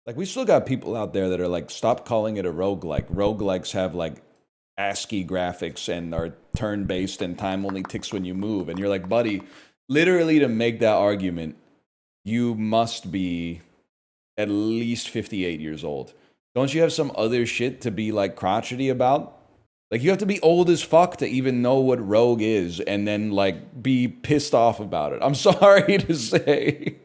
Like, we still got people out there that are like, stop calling it a roguelike. Roguelikes have like ASCII graphics and are turn based and time only ticks when you move. And you're like, buddy, literally to make that argument, you must be at least 58 years old. Don't you have some other shit to be like crotchety about? Like, you have to be old as fuck to even know what rogue is and then like be pissed off about it. I'm sorry to say.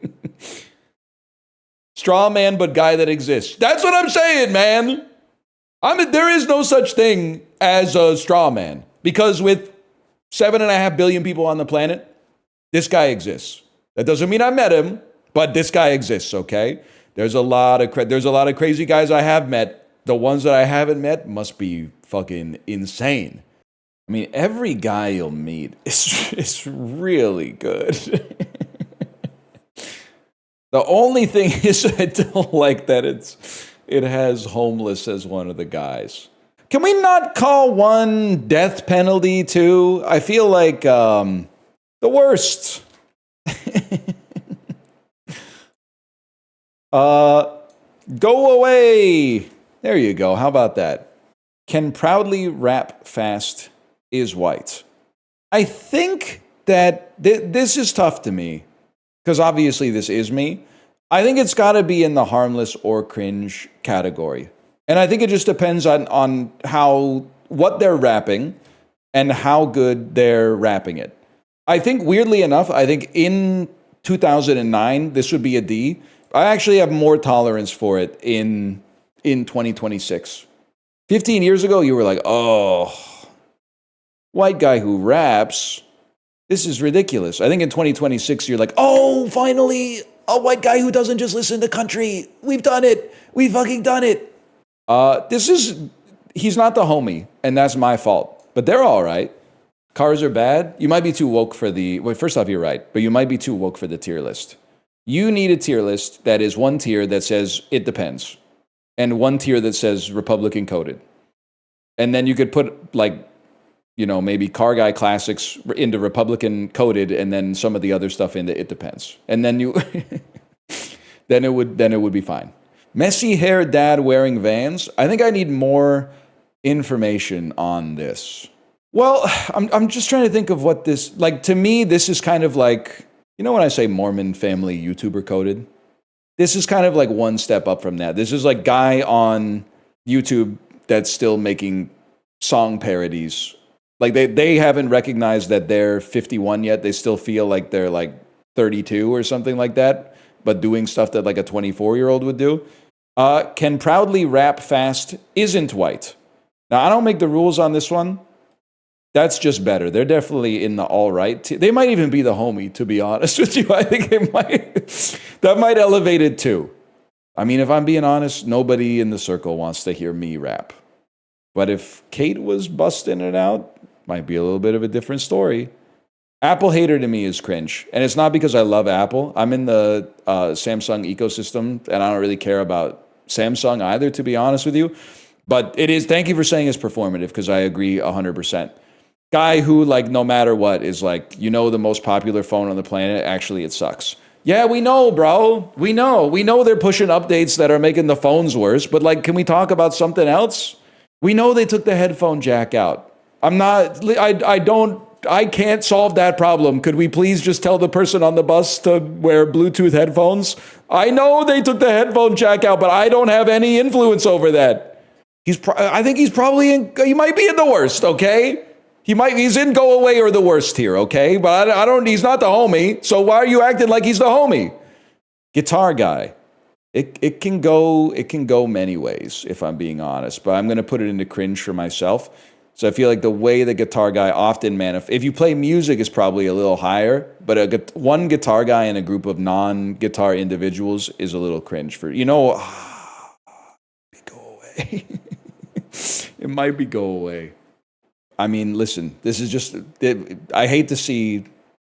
Straw man, but guy that exists. That's what I'm saying, man. There is no such thing as a straw man because with 7.5 billion people on the planet, this guy exists. That doesn't mean I met him, but this guy exists. Okay, there's a lot of crazy guys I have met. The ones that I haven't met must be fucking insane. I mean, every guy you'll meet is really good. The only thing is I don't like that it has homeless as one of the guys. Can we not call one death penalty too? I feel like the worst. Go away. There you go. How about that? Can proudly rap fast is white. I think that this is tough to me. Because obviously this is me. I think it's got to be in the harmless or cringe category. And I think it just depends on what they're rapping and how good they're rapping it. I think weirdly enough, I think in 2009, this would be a D. I actually have more tolerance for it in 2026. 15 years ago, you were like, oh, white guy who raps. This is ridiculous. I think in 2026, you're like, oh, finally, a white guy who doesn't just listen to country. We've done it. We've fucking done it. He's not the homie, and that's my fault. But they're all right. Cars are bad. You might be too woke for first off, you're right, but you might be too woke for the tier list. You need a tier list that is one tier that says it depends, and one tier that says Republican coded. And then you could put maybe Car Guy Classics into Republican coded, and then some of the other stuff into it depends. And then then it would be fine. Messy hair dad wearing Vans. I think I need more information on this. Well, I'm just trying to think of what this like. To me, this is kind of like, you know when I say Mormon family YouTuber coded? This is kind of like one step up from that. This is like guy on YouTube that's still making song parodies. Like they haven't recognized that they're 51 yet. They still feel like they're like 32 or something like that, but doing stuff that like a 24-year-old would do. Can proudly rap fast isn't white. Now, I don't make the rules on this one. That's just better. They're definitely in the all right. They might even be the homie, to be honest with you. I think that might elevate it too. I mean, if I'm being honest, nobody in the circle wants to hear me rap. But if Kate was busting it out, might be a little bit of a different story. Apple hater to me is cringe. And it's not because I love Apple. I'm in the Samsung ecosystem, and I don't really care about Samsung either, to be honest with you. But it is, thank you for saying it's performative, because I agree 100%. Guy who, like, no matter what, is like, the most popular phone on the planet, actually it sucks. Yeah, we know, bro. We know they're pushing updates that are making the phones worse, but like, can we talk about something else? We know they took the headphone jack out. I can't solve that problem. Could we please just tell the person on the bus to wear Bluetooth headphones? I know they took the headphone jack out, but I don't have any influence over that. I think he might be in the worst, okay? He's in go away or the worst here, okay? But he's not the homie, so why are you acting like he's the homie? Guitar guy. It can go many ways, if I'm being honest, but I'm going to put it into cringe for myself. So I feel like the way the guitar guy often if you play music, is probably a little higher, but one guitar guy in a group of non-guitar individuals is a little cringe for, go away. It might be go away. I mean, listen, this is just, I hate to see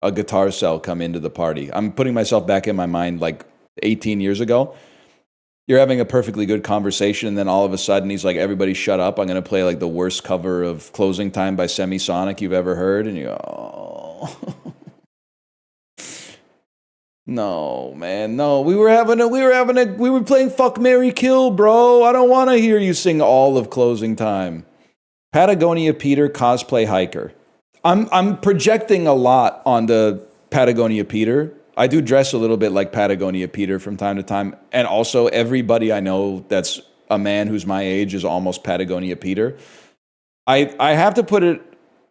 a guitar cell come into the party. I'm putting myself back in my mind like 18 years ago. You're having a perfectly good conversation, and then all of a sudden he's like, everybody shut up. I'm going to play like the worst cover of Closing Time by Semisonic you've ever heard. And you go, oh. No, man, no. We were playing Fuck, Marry, Kill, bro. I don't want to hear you sing all of closing time. Patagonia Peter, cosplay hiker. I'm projecting a lot on the Patagonia Peter. I do dress a little bit like Patagonia Peter from time to time. And also, everybody I know that's a man who's my age is almost Patagonia Peter. I have to put it,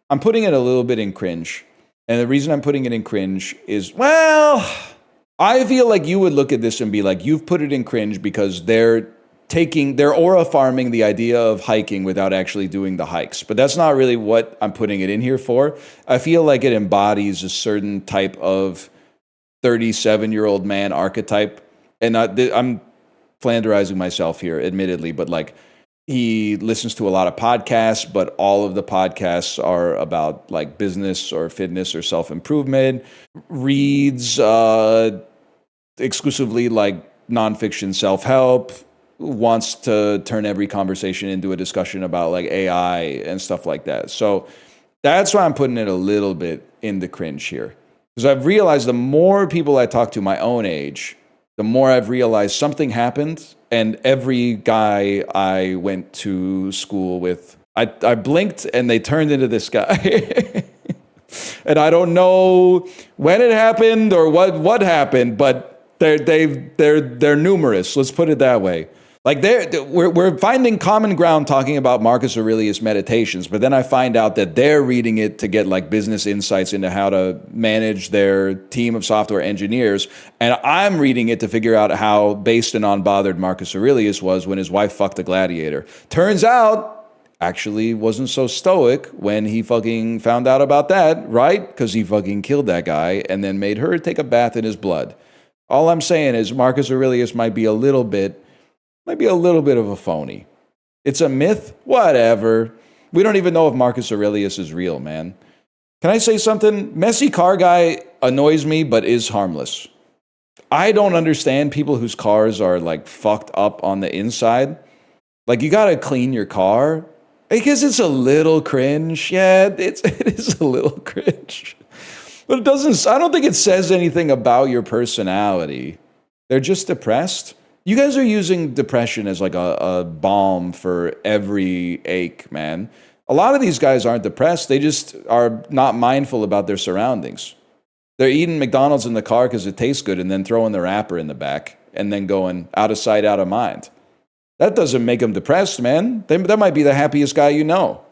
I'm putting it a little bit in cringe. And the reason I'm putting it in cringe is, well, I feel like you would look at this and be like, you've put it in cringe because they're aura farming the idea of hiking without actually doing the hikes. But that's not really what I'm putting it in here for. I feel like it embodies a certain type of 37-year-old man archetype. And I'm flanderizing myself here, admittedly, but like, he listens to a lot of podcasts, but all of the podcasts are about like business or fitness or self-improvement. Reads exclusively like nonfiction self-help. Wants to turn every conversation into a discussion about like AI and stuff like that. So that's why I'm putting it a little bit in the cringe here. Because I've realized the more people I talk to my own age, the more I've realized something happened. And every guy I went to school with, I blinked and they turned into this guy. And I don't know when it happened or what happened, but they're numerous. Let's put it that way. Like we're finding common ground talking about Marcus Aurelius Meditations, but then I find out that they're reading it to get like business insights into how to manage their team of software engineers, and I'm reading it to figure out how based and unbothered Marcus Aurelius was when his wife fucked a gladiator. Turns out, actually wasn't so stoic when he fucking found out about that, right? Because he fucking killed that guy and then made her take a bath in his blood. All I'm saying is Marcus Aurelius might be a little bit of a phony. It's a myth? Whatever. We don't even know if Marcus Aurelius is real, man. Can I say something? Messy car guy annoys me, but is harmless. I don't understand people whose cars are like fucked up on the inside. Like, you gotta clean your car. I guess it's a little cringe. Yeah, it is a little cringe. But I don't think it says anything about your personality. They're just depressed. You guys are using depression as like a balm for every ache, man. A lot of these guys aren't depressed. They just are not mindful about their surroundings. They're eating McDonald's in the car because it tastes good and then throwing the wrapper in the back and then going out of sight, out of mind. That doesn't make them depressed, man. That might be the happiest guy you know.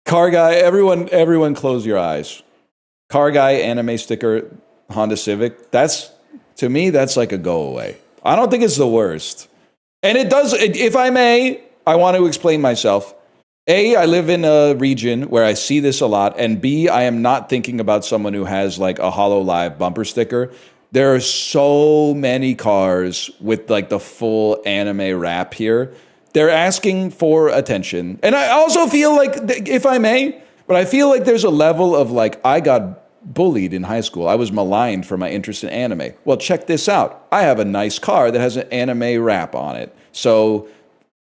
Car guy, everyone close your eyes. Car guy, anime sticker, Honda Civic. To me, that's like a go away. I don't think it's the worst. And it does, if I may, I want to explain myself. A, I live in a region where I see this a lot. And B, I am not thinking about someone who has like a HoloLive bumper sticker. There are so many cars with like the full anime wrap here. They're asking for attention. And I also feel like, if I may, but I feel like there's a level of like, I got bullied in high school. I was maligned for my interest in anime. Well, check this out. I have a nice car that has an anime wrap on it. So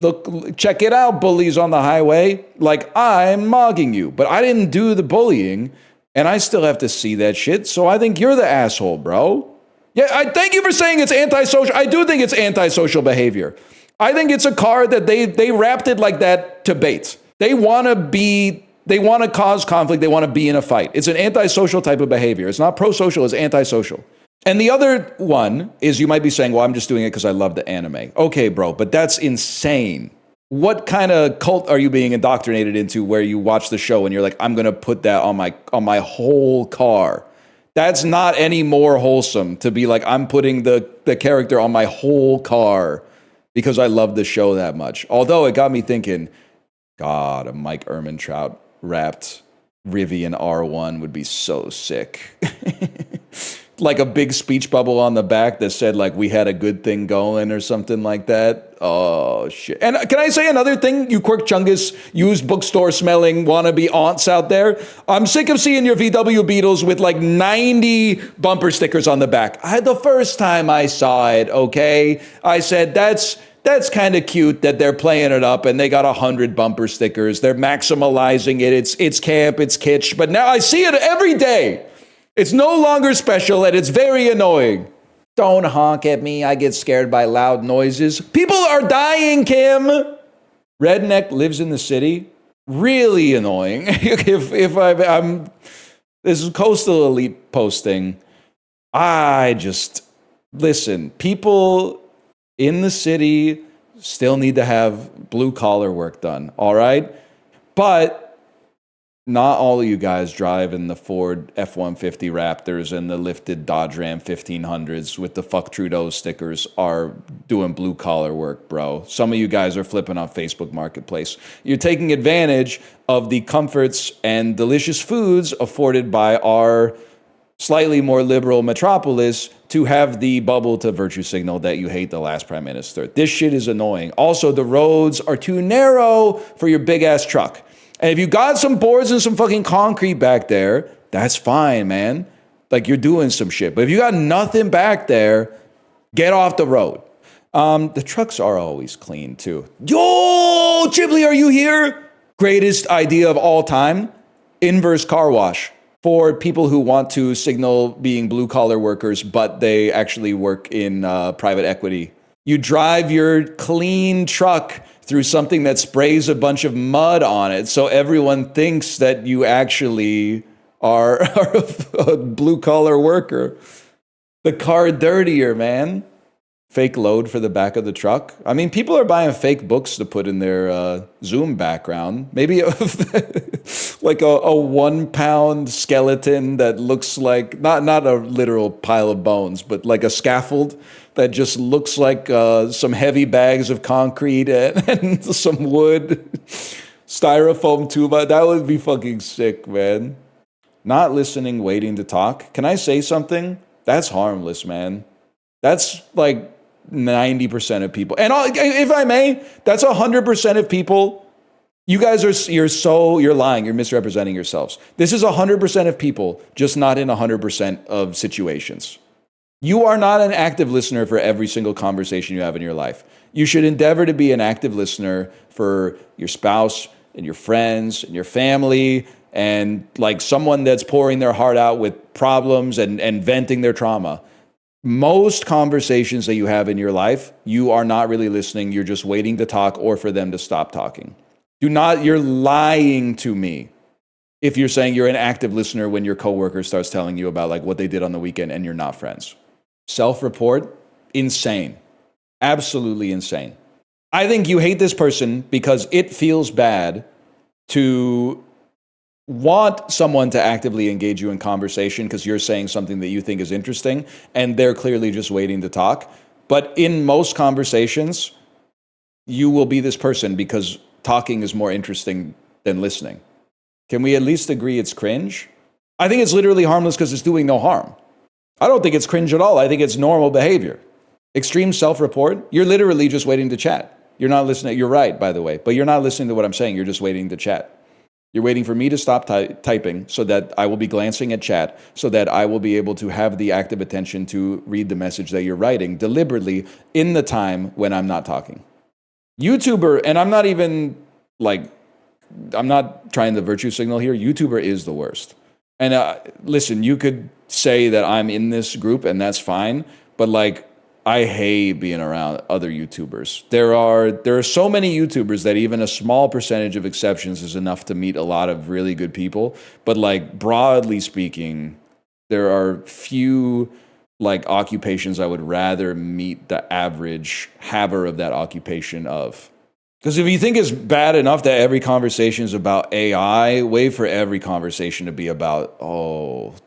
look, check it out, bullies on the highway. Like, I'm mogging you, but I didn't do the bullying and I still have to see that shit. So I think you're the asshole, bro. Yeah, I thank you for saying it's antisocial. I do think it's antisocial behavior. I think it's a car that they wrapped it like that to bait. They want to cause conflict. They want to be in a fight. It's an antisocial type of behavior. It's not pro-social, it's antisocial. And the other one is you might be saying, well, I'm just doing it because I love the anime. Okay, bro, but that's insane. What kind of cult are you being indoctrinated into where you watch the show and you're like, I'm going to put that on my whole car? That's not any more wholesome to be like, I'm putting the character on my whole car because I love the show that much. Although it got me thinking, God, a Mike Ehrmantraut wrapped Rivian R1 would be so sick. Like a big speech bubble on the back that said like, we had a good thing going or something like that. Oh, shit. And can I say another thing, you Quirk Chungus used bookstore smelling wannabe aunts out there? I'm sick of seeing your VW Beetles with like 90 bumper stickers on the back. The first time I saw it, okay, I said, that's kind of cute that they're playing it up and they got 100 bumper stickers. They're maximalizing it. It's camp, it's kitsch. But now I see it every day. It's no longer special and it's very annoying. Don't honk at me. I get scared by loud noises. People are dying, Kim. Redneck lives in the city. Really annoying. if I'm this is Coastal Elite posting. I just listen. People in the city still need to have blue collar work done. All right, but not all of you guys driving the Ford F-150 Raptors and the lifted Dodge Ram 1500s with the fuck Trudeau stickers are doing blue collar work, bro. Some of you guys are flipping on Facebook Marketplace. You're taking advantage of the comforts and delicious foods afforded by our slightly more liberal metropolis to have the bubble to virtue signal that you hate the last prime minister. This shit is annoying. Also, the roads are too narrow for your big ass truck. And if you got some boards and some fucking concrete back there, that's fine, man. Like, you're doing some shit. But if you got nothing back there, get off the road. The trucks are always clean, too. Yo, Ghibli, are you here? Greatest idea of all time. Inverse car wash for people who want to signal being blue-collar workers, but they actually work in private equity. You drive your clean truck through something that sprays a bunch of mud on it, so everyone thinks that you actually are a blue-collar worker. The car dirtier, man. Fake load for the back of the truck. I mean, people are buying fake books to put in their Zoom background. Maybe like a 1 pound skeleton that looks like, not a literal pile of bones, but like a scaffold that just looks like some heavy bags of concrete and some wood, styrofoam tuba. That would be fucking sick, man. Not listening, waiting to talk. Can I say something? That's harmless, man. That's like 90% of people. And if I may, that's 100% of people. You guys you're lying. You're misrepresenting yourselves. This is 100% of people, just not in 100% of situations. You are not an active listener for every single conversation you have in your life. You should endeavor to be an active listener for your spouse and your friends and your family and like someone that's pouring their heart out with problems and venting their trauma. Most conversations that you have in your life, you are not really listening. You're just waiting to talk or for them to stop talking. You're lying to me if you're saying you're an active listener when your coworker starts telling you about like what they did on the weekend and you're not friends. Self-report, insane. Absolutely insane. I think you hate this person because it feels bad to want someone to actively engage you in conversation because you're saying something that you think is interesting and they're clearly just waiting to talk. But in most conversations, you will be this person because talking is more interesting than listening. Can we at least agree it's cringe? I think it's literally harmless because it's doing no harm. I don't think it's cringe at all. I think it's normal behavior. Extreme self-report, you're literally just waiting to chat. You're not listening. You're right, by the way, but you're not listening to what I'm saying. You're just waiting to chat. You're waiting for me to stop typing so that I will be glancing at chat, so that I will be able to have the active attention to read the message that you're writing deliberately in the time when I'm not talking. YouTuber, and I'm not even like, I'm not trying to virtue signal here. YouTuber is the worst. And listen, you could say that I'm in this group and that's fine, but like, I hate being around other YouTubers. There are so many YouTubers that even a small percentage of exceptions is enough to meet a lot of really good people. But like broadly speaking, there are few like occupations I would rather meet the average haver of that occupation of. Because if you think it's bad enough that every conversation is about AI, wait for every conversation to be about,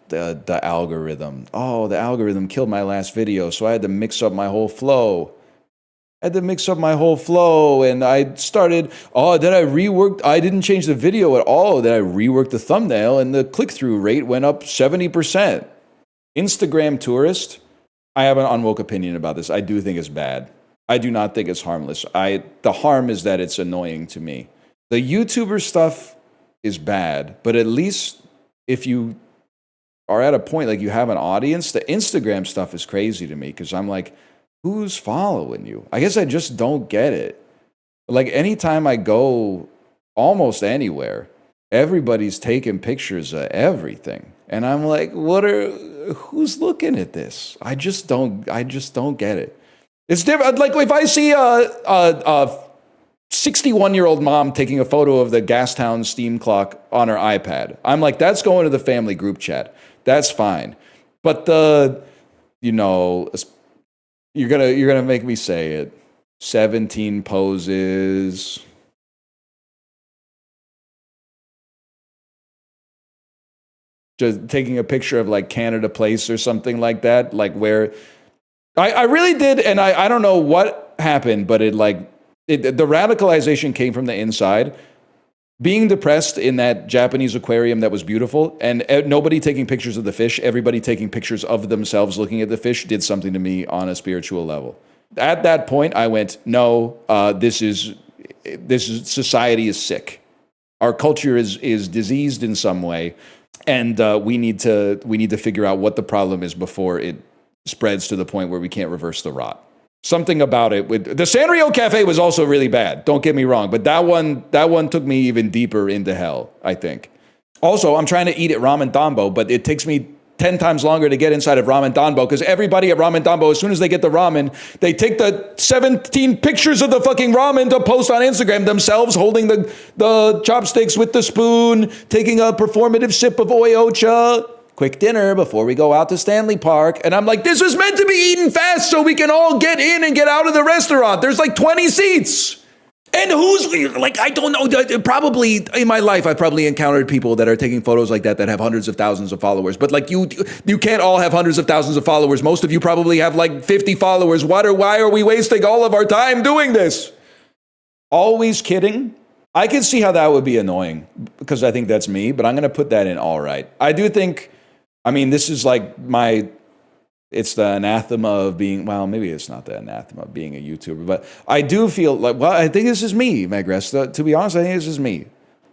the algorithm. Oh, the algorithm killed my last video, so I had to mix up my whole flow. And I started, I didn't change the video at all. Then I reworked the thumbnail, and the click-through rate went up 70%. Instagram tourist, I have an unwoke opinion about this. I do think it's bad. I do not think it's harmless. The harm is that it's annoying to me. The YouTuber stuff is bad, but at least if you are at a point like you have an audience, the Instagram stuff is crazy to me because I'm like, who's following you? I guess I just don't get it. Like anytime I go almost anywhere, everybody's taking pictures of everything. And I'm like, who's looking at this? I just don't get it. It's different. Like if I see a 61-year-old mom taking a photo of the Gastown steam clock on her iPad, I'm like, that's going to the family group chat. That's fine. But you're gonna make me say it. 17 poses. Just taking a picture of like Canada Place or something like that, like where I really did, and I don't know what happened, but the radicalization came from the inside. Being depressed in that Japanese aquarium that was beautiful, and nobody taking pictures of the fish, everybody taking pictures of themselves looking at the fish, did something to me on a spiritual level. At that point, I went, no, this is society is sick. Our culture is diseased in some way, and we need to figure out what the problem is before it spreads to the point where we can't reverse the rot. Something about it with the Sanrio Cafe was also really bad. Don't get me wrong, but that one took me even deeper into hell, I think. Also, I'm trying to eat at Ramen Danbo, but it takes me 10 times longer to get inside of Ramen Danbo because everybody at Ramen Danbo, as soon as they get the ramen, they take the 17 pictures of the fucking ramen to post on Instagram themselves, holding the chopsticks with the spoon, taking a performative sip of oyocha. Quick dinner before we go out to Stanley Park. And I'm like, this was meant to be eaten fast so we can all get in and get out of the restaurant. There's like 20 seats. And who's like, I don't know, probably in my life, I've probably encountered people that are taking photos like that have hundreds of thousands of followers. But like you can't all have hundreds of thousands of followers. Most of you probably have like 50 followers. Why are we wasting all of our time doing this? Always kidding. I can see how that would be annoying because I think that's me, but I'm going to put that in all right. I do think, I mean, this is like it's the anathema of being, well, maybe it's not the anathema of being a YouTuber, but I do feel like, well, I think this is me, Magresta. To be honest, I think this is me.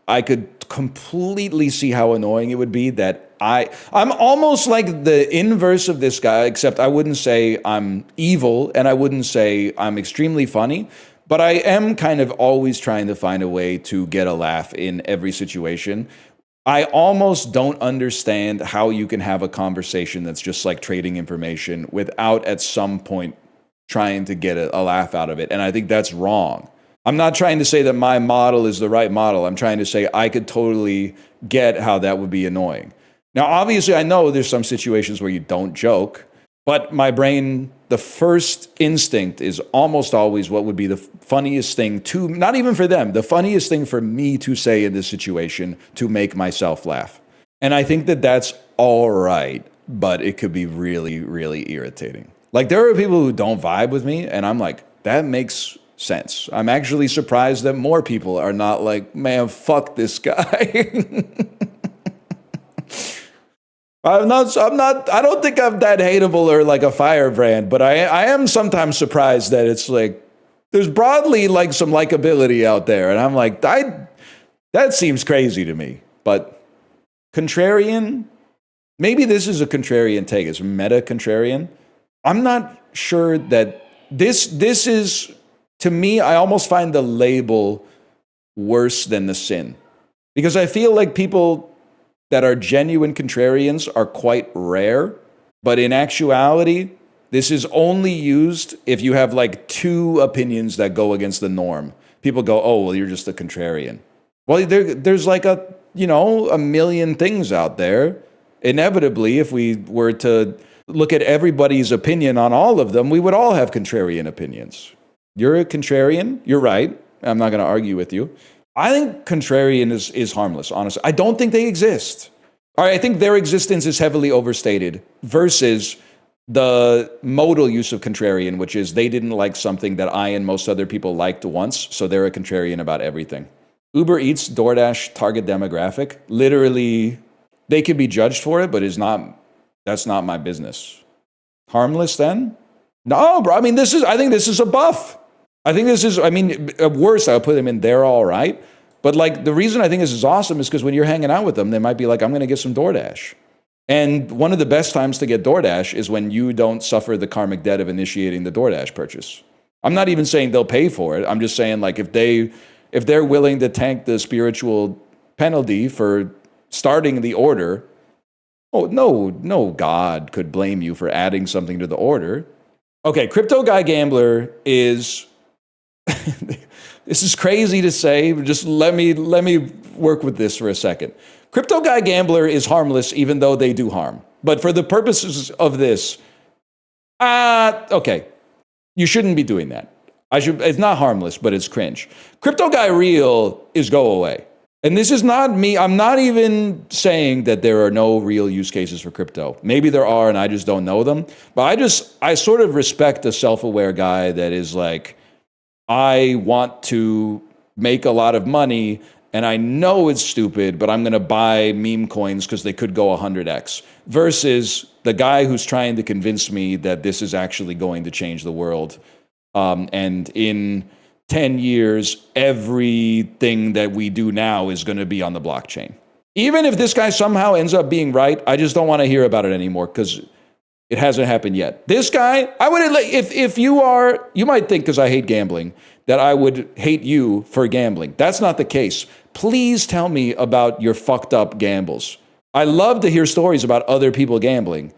I could completely see how annoying it would be that I'm almost like the inverse of this guy, except I wouldn't say I'm evil and I wouldn't say I'm extremely funny, but I am kind of always trying to find a way to get a laugh in every situation. I almost don't understand how you can have a conversation that's just like trading information without at some point trying to get a laugh out of it. And I think that's wrong. I'm not trying to say that my model is the right model. I'm trying to say I could totally get how that would be annoying. Now, obviously, I know there's some situations where you don't joke, but my brain, the first instinct is almost always what would be the funniest thing to, not even for them, the funniest thing for me to say in this situation to make myself laugh. And I think that that's all right, but it could be really, really irritating. Like there are people who don't vibe with me, and I'm like, that makes sense. I'm actually surprised that more people are not like, man, fuck this guy. I don't think I'm that hateable or like a firebrand, but I am sometimes surprised that it's like, there's broadly like some likability out there. And I'm like, that seems crazy to me. But contrarian, maybe this is a contrarian take. It's meta contrarian. I'm not sure that this is, to me, I almost find the label worse than the sin. Because I feel like people that are genuine contrarians are quite rare, but in actuality, this is only used if you have like two opinions that go against the norm. People go, oh, well, you're just a contrarian. Well, there's like a million things out there. Inevitably, if we were to look at everybody's opinion on all of them, we would all have contrarian opinions. You're a contrarian, you're right. I'm not going to argue with you. I think contrarian is harmless, honestly. I don't think they exist. I think their existence is heavily overstated versus the modal use of contrarian, which is they didn't like something that I and most other people liked once, so they're a contrarian about everything. Uber Eats, DoorDash, target demographic, literally, they could be judged for it, but that's not my business. Harmless then? No, bro, I think this is a buff. At worst, I'll put them in there all right. But like the reason I think this is awesome is because when you're hanging out with them, they might be like, I'm going to get some DoorDash. And one of the best times to get DoorDash is when you don't suffer the karmic debt of initiating the DoorDash purchase. I'm not even saying they'll pay for it. I'm just saying like if they're willing to tank the spiritual penalty for starting the order, Oh, no God could blame you for adding something to the order. Okay, Crypto Guy Gambler is this is crazy to say, but just let me work with this for a second. Crypto Guy Gambler is harmless even though they do harm. But for the purposes of this, okay, you shouldn't be doing that. It's not harmless, but it's cringe. Crypto Guy Real is go away. And this is not me. I'm not even saying that there are no real use cases for crypto. Maybe there are and I just don't know them. But I sort of respect a self-aware guy that is like, I want to make a lot of money and I know it's stupid, but I'm going to buy meme coins because they could go 100x, versus the guy who's trying to convince me that this is actually going to change the world. And in 10 years, everything that we do now is going to be on the blockchain. Even if this guy somehow ends up being right, I just don't want to hear about it anymore because it hasn't happened yet. This guy, I would, if you might think because I hate gambling, that I would hate you for gambling. That's not the case. Please tell me about your fucked up gambles. I love to hear stories about other people gambling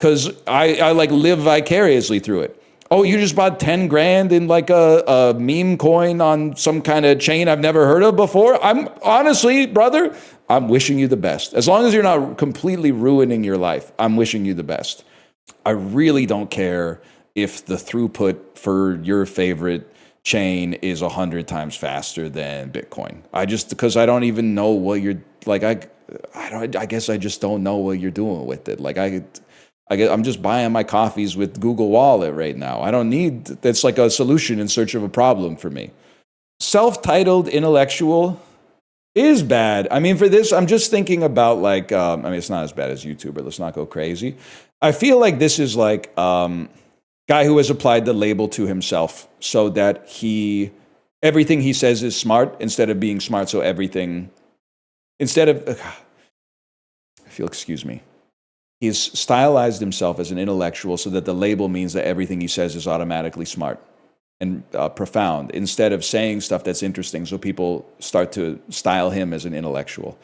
because I like live vicariously through it. Oh, you just bought 10 grand in like a meme coin on some kind of chain I've never heard of before. I'm honestly, brother, I'm wishing you the best. As long as you're not completely ruining your life, I'm wishing you the best. I really don't care if the throughput for your favorite chain is 100 times faster than Bitcoin. Because I don't even know what you're like. I guess I just don't know what you're doing with it. Like I'm just buying my coffees with Google Wallet right now. I don't need, that's like a solution in search of a problem for me. Self-titled intellectual is bad. I mean, for this, I'm just thinking about like, it's not as bad as YouTuber. Let's not go crazy. I feel like this is like guy who has applied the label to himself so that everything he says is smart instead of being smart. So excuse me. He's stylized himself as an intellectual so that the label means that everything he says is automatically smart and profound, instead of saying stuff that's interesting. So people start to style him as an intellectual.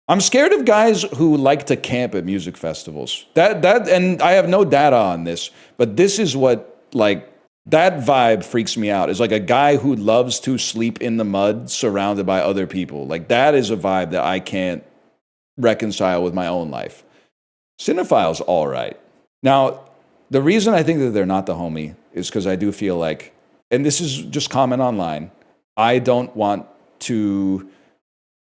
I'm scared of guys who like to camp at music festivals. And I have no data on this, but this is what, like, that vibe freaks me out. It's like a guy who loves to sleep in the mud surrounded by other people. Like, that is a vibe that I can't reconcile with my own life. Cinephile's all right. Now, the reason I think that they're not the homie is because I do feel like, and this is just common online, I don't want to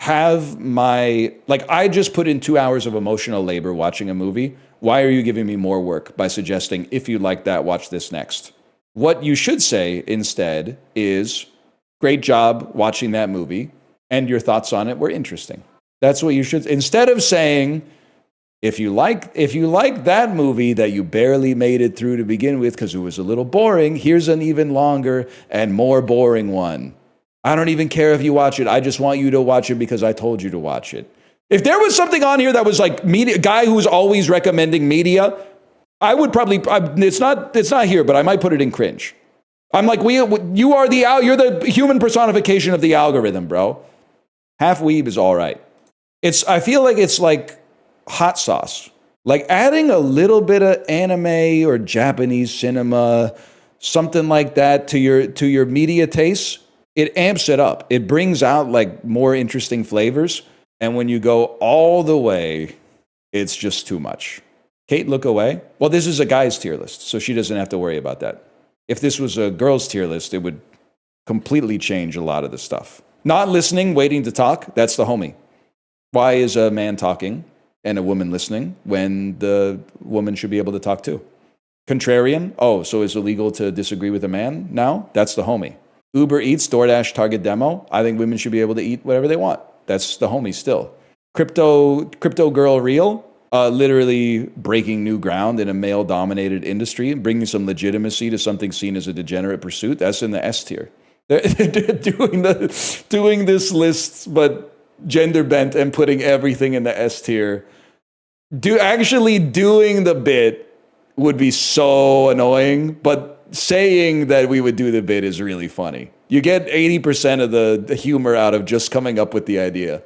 have I just put in 2 hours of emotional labor watching a movie. Why are you giving me more work by suggesting, if you like that, watch this next? What you should say instead is, great job watching that movie, and your thoughts on it were interesting. That's what you should, instead of saying, if you like that movie that you barely made it through to begin with because it was a little boring, here's an even longer and more boring one. I don't even care if you watch it. I just want you to watch it because I told you to watch it. If there was something on here that was like media, guy who's always recommending media, I would probably, it's not here, but I might put it in cringe. I'm like, you're the human personification of the algorithm, bro. Half weeb is all right. I feel like it's like hot sauce. Like adding a little bit of anime or Japanese cinema, something like that to your media tastes. It amps it up. It brings out like more interesting flavors. And when you go all the way, it's just too much. Kate, look away. Well, this is a guy's tier list, so she doesn't have to worry about that. If this was a girl's tier list, it would completely change a lot of the stuff. Not listening, waiting to talk, that's the homie. Why is a man talking and a woman listening when the woman should be able to talk too? Contrarian, so it's illegal to disagree with a man now? That's the homie. Uber Eats, DoorDash, Target Demo. I think women should be able to eat whatever they want. That's the homie still. Crypto girl real, literally breaking new ground in a male-dominated industry, bringing some legitimacy to something seen as a degenerate pursuit. That's in the S tier. They're doing this list, but gender bent and putting everything in the S tier. Actually doing the bit would be so annoying, but saying that we would do the bit is really funny. You get 80% of the humor out of just coming up with the idea.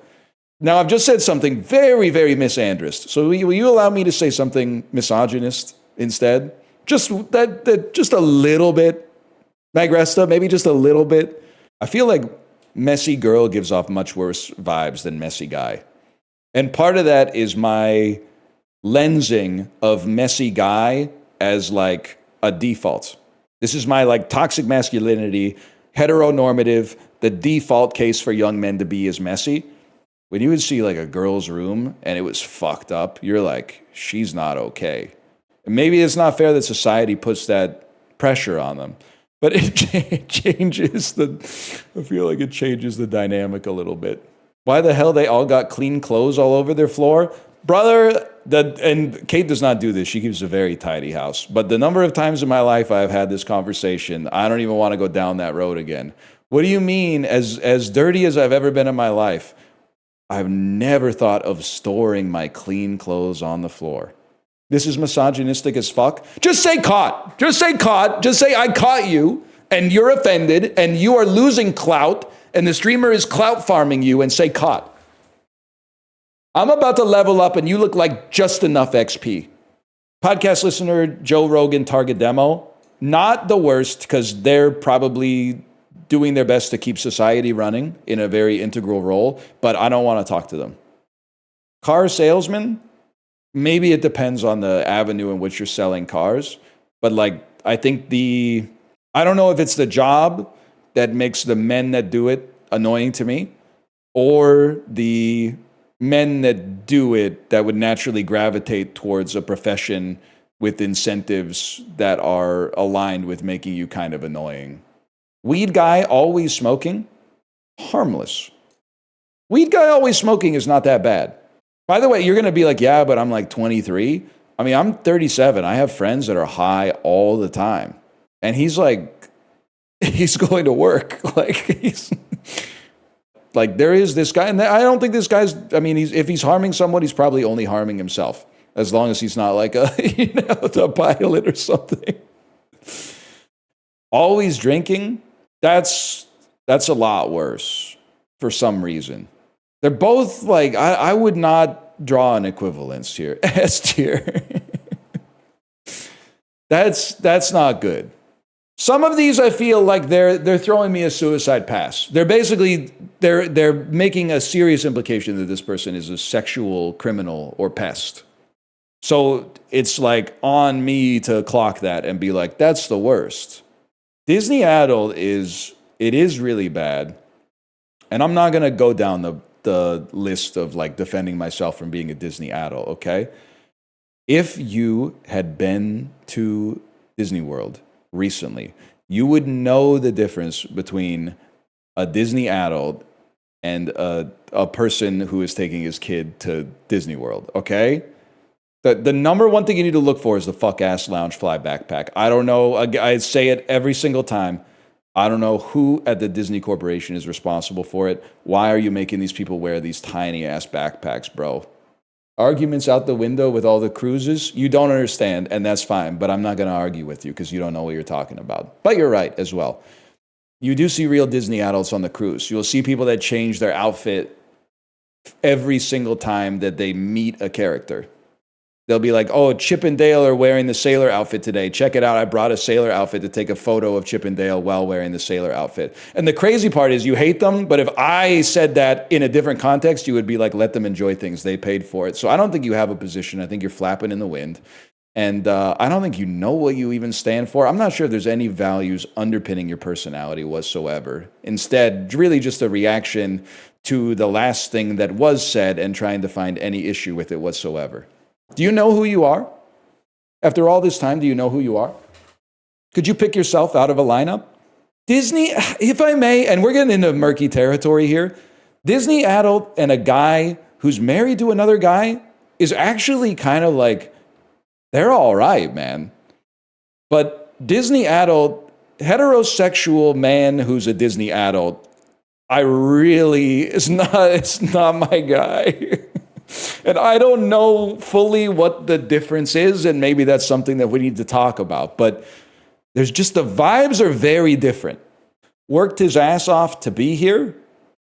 Now, I've just said something very, very misandrist. So will you allow me to say something misogynist instead? Just just a little bit. Magresta, maybe just a little bit. I feel like messy girl gives off much worse vibes than messy guy. And part of that is my lensing of messy guy as like a default. This is my like toxic masculinity, heteronormative, the default case for young men to be is messy. When you would see like a girl's room and it was fucked up, you're like, she's not okay. And maybe it's not fair that society puts that pressure on them, but it changes I feel like it changes the dynamic a little bit. Why the hell they all got clean clothes all over their floor? Brother, and Kate does not do this. She keeps a very tidy house. But the number of times in my life I've had this conversation, I don't even want to go down that road again. What do you mean, as dirty as I've ever been in my life, I've never thought of storing my clean clothes on the floor. This is misogynistic as fuck. Just say caught. Just say caught. Just say I caught you and you're offended and you are losing clout and the streamer is clout farming you and say caught. I'm about to level up and you look like just enough XP. Podcast listener, Joe Rogan target demo. Not the worst because they're probably doing their best to keep society running in a very integral role, but I don't want to talk to them. Car salesman, maybe it depends on the avenue in which you're selling cars, but like I think I don't know if it's the job that makes the men that do it annoying to me or the men that do it that would naturally gravitate towards a profession with incentives that are aligned with making you kind of annoying. Weed guy always smoking, harmless. Weed guy always smoking is not that bad. By the way, you're going to be like, yeah, but I'm like 23. I mean, I'm 37. I have friends that are high all the time. And he's like, he's going to work. Like there is this guy, and I don't think this guy's, I mean, if he's harming someone, he's probably only harming himself, as long as he's not like a pilot or something. Always drinking, that's a lot worse for some reason. They're both like, I would not draw an equivalence here. S tier. That's not good. Some of these I feel like they're throwing me a suicide pass. They're basically they're making a serious implication that this person is a sexual criminal or pest. So it's like on me to clock that and be like, that's the worst. Disney adult is really bad. And I'm not gonna go down the list of like defending myself from being a Disney adult, okay? If you had been to Disney World recently, you would know the difference between a Disney adult and a person who is taking his kid to Disney World, okay? The number one thing you need to look for is the fuck-ass Loungefly backpack. I don't know, I say it every single time. I don't know who at the Disney Corporation is responsible for it. Why are you making these people wear these tiny-ass backpacks, bro? Arguments out the window with all the cruises, you don't understand, and that's fine, but I'm not going to argue with you because you don't know what you're talking about. But you're right as well. You do see real Disney adults on the cruise. You'll see people that change their outfit every single time that they meet a character. They'll be like, oh, Chip and Dale are wearing the sailor outfit today. Check it out. I brought a sailor outfit to take a photo of Chip and Dale while wearing the sailor outfit. And the crazy part is you hate them, but if I said that in a different context, you would be like, let them enjoy things. They paid for it. So I don't think you have a position. I think you're flapping in the wind. And I don't think you know what you even stand for. I'm not sure if there's any values underpinning your personality whatsoever. Instead, really just a reaction to the last thing that was said and trying to find any issue with it whatsoever. Do you know who you are? After all this time, do you know who you are? Could you pick yourself out of a lineup? Disney, if I may, and we're getting into murky territory here, Disney adult and a guy who's married to another guy is actually kind of like, they're all right, man. But Disney adult, heterosexual man who's a Disney adult, it's not my guy. And I don't know fully what the difference is, and maybe that's something that we need to talk about. But there's just the vibes are very different. Worked his ass off to be here,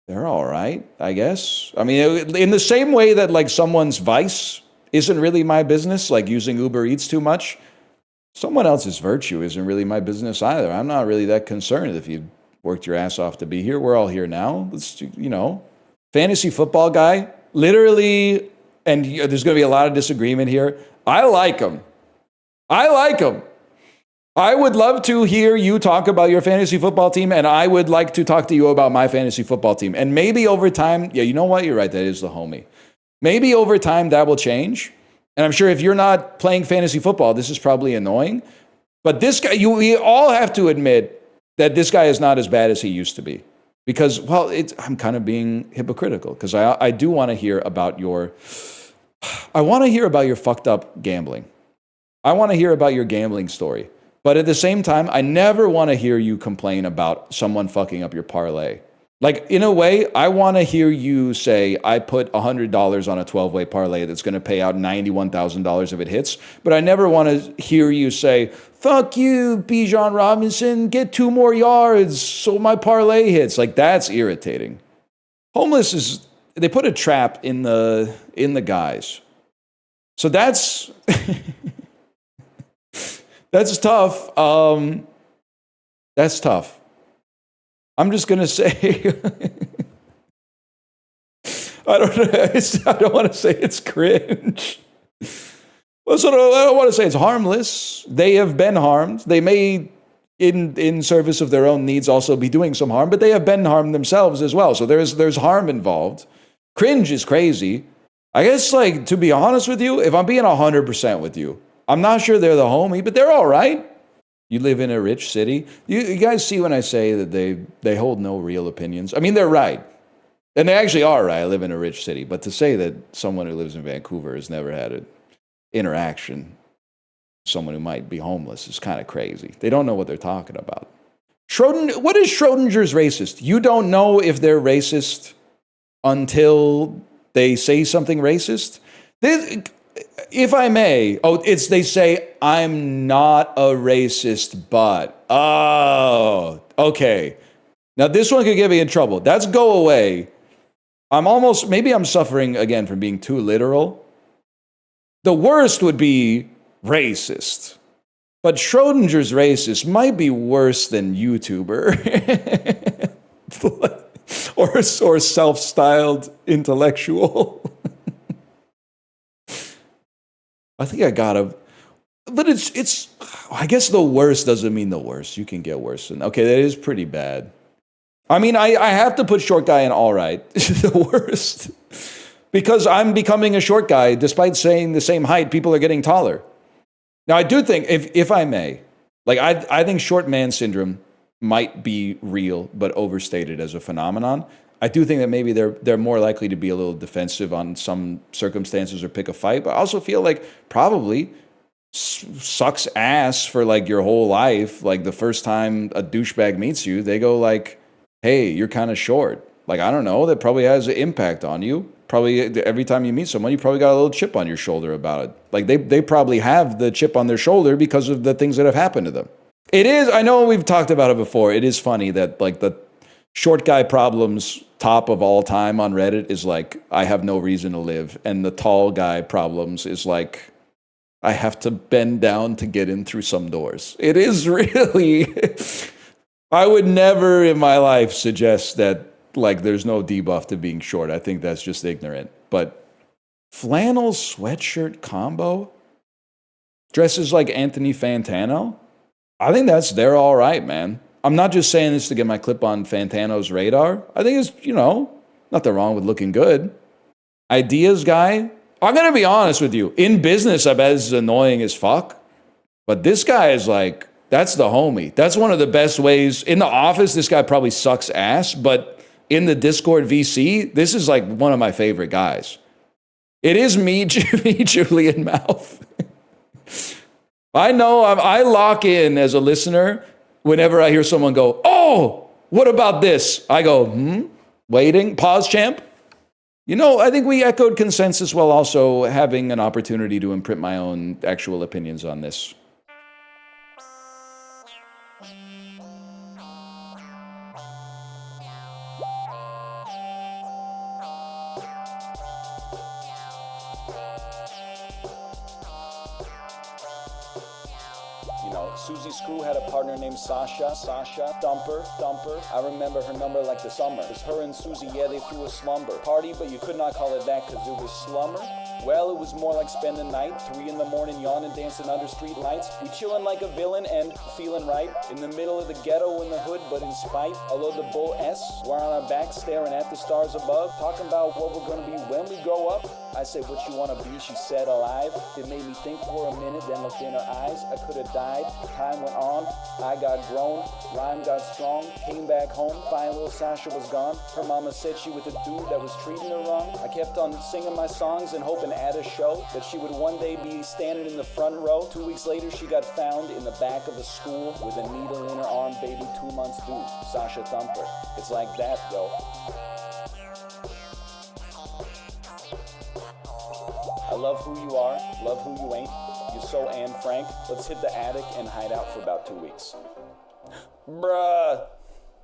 they're all right, I guess. I mean, in the same way that like someone's vice isn't really my business, like using Uber Eats too much, someone else's virtue isn't really my business either. I'm not really that concerned if you worked your ass off to be here. We're all here now. Let's, fantasy football guy, literally, and there's going to be a lot of disagreement here. I like him. I would love to hear you talk about your fantasy football team, and I would like to talk to you about my fantasy football team. And maybe over time, yeah, you know what? You're right. That is the homie. Maybe over time that will change. And I'm sure if you're not playing fantasy football, this is probably annoying. But this guy, we all have to admit that this guy is not as bad as he used to be. Because, well, I'm kind of being hypocritical because I do want to hear about your fucked up gambling. I want to hear about your gambling story. But at the same time, I never want to hear you complain about someone fucking up your parlay. Like, in a way, I want to hear you say, I put $100 on a 12-way parlay that's going to pay out $91,000 if it hits. But I never want to hear you say, fuck you, Bijan Robinson, get 2 more yards so my parlay hits. Like, that's irritating. Homeless they put a trap in the guys. So that's... That's tough. That's tough. I'm just going to say, I don't want to say it's cringe. Well, so I don't want to say it's harmless. They have been harmed. They may, in service of their own needs, also be doing some harm, but they have been harmed themselves as well. So there's harm involved. Cringe is crazy. I guess, like, to be honest with you, if I'm being 100% with you, I'm not sure they're the homie, but they're all right. You live in a rich city. You guys see when I say that they hold no real opinions? I mean, they're right. And they actually are right. I live in a rich city. But to say that someone who lives in Vancouver has never had an interaction with someone who might be homeless is kind of crazy. They don't know what they're talking about. What is Schrodinger's racist? You don't know if they're racist until they say something racist? If I may, they say, I'm not a racist, but, oh, okay. Now this one could get me in trouble. That's go away. Maybe I'm suffering again from being too literal. The worst would be racist. But Schrodinger's racist might be worse than YouTuber. or self-styled intellectual. I think I gotta, but it's. I guess the worst doesn't mean the worst. You can get worse than. Okay, that is pretty bad. I mean, I have to put short guy in all right. The worst, because I'm becoming a short guy despite saying the same height. People are getting taller. Now I do think, if I may, like I think short man syndrome might be real but overstated as a phenomenon. I do think that maybe they're more likely to be a little defensive on some circumstances or pick a fight, but I also feel like probably sucks ass for like your whole life. Like the first time a douchebag meets you, they go like, hey, you're kind of short. Like, I don't know, that probably has an impact on you. Probably every time you meet someone, you probably got a little chip on your shoulder about it. Like they probably have the chip on their shoulder because of the things that have happened to them. It is, I know we've talked about it before. It is funny that like the short guy problems top of all time on Reddit is like, I have no reason to live. And the tall guy problems is like, I have to bend down to get in through some doors. It is really, I would never in my life suggest that like there's no debuff to being short. I think that's just ignorant. But flannel sweatshirt combo? Dresses like Anthony Fantano? I think they're all right, man. I'm not just saying this to get my clip on Fantano's radar. I think it's, nothing wrong with looking good. Ideas guy? I'm going to be honest with you. In business, I bet this is annoying as fuck. But this guy is like, that's the homie. That's one of the best ways. In the office, this guy probably sucks ass. But in the Discord VC, this is like one of my favorite guys. It is me, Julian Mouth. I know I lock in as a listener whenever I hear someone go, oh, what about this? I go, waiting, pause, champ. I think we echoed consensus while also having an opportunity to imprint my own actual opinions on this. Susie Screw had a partner named Sasha, Dumper. I remember her number like the summer. It was her and Susie, yeah, they threw a slumber party, but you could not call it that cause it was slumber. Well, it was more like spending the night, 3 in the morning, yawning, dancing under street lights. We chillin' like a villain and feeling right. In the middle of the ghetto in the hood, but in spite. Although the bull S, we're on our backs staring at the stars above. Talking about what we're gonna be when we grow up. I said, what you wanna be? She said, alive. It made me think for a minute, then looked in her eyes. I could've died. Time went on. I got grown. Rhyme got strong. Came back home. Fine little Sasha was gone. Her mama said she was a dude that was treating her wrong. I kept on singing my songs and hoping at a show that she would one day be standing in the front row. 2 weeks later, she got found in the back of a school with a needle in her arm, baby, 2 months due. Sasha Thumper. It's like that, yo. I love who you are, love who you ain't. You're so Anne Frank. Let's hit the attic and hide out for about 2 weeks. Bruh.